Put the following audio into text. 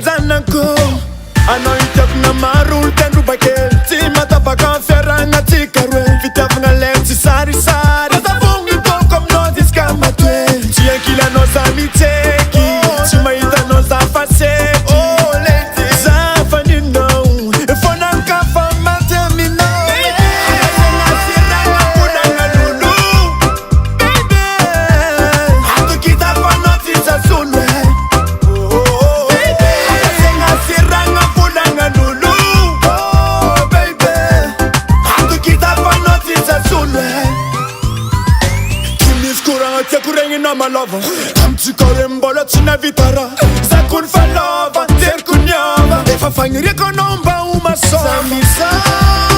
Zanako ano itap na marul tenru bakel ti mata bakafera na tikarwe vitaf na lenti sari sari ta fungi to kom no discamatwe ti akila no samiteki ti maita no zafase oh lady zafani no fona kafa matemino baby asina kuna ngalulu baby hatu kita kwa notisa sunwe my lover, come to Korimbola China Vitara, Zakun Falova, Terkunyava, if I find you, you can number uma só.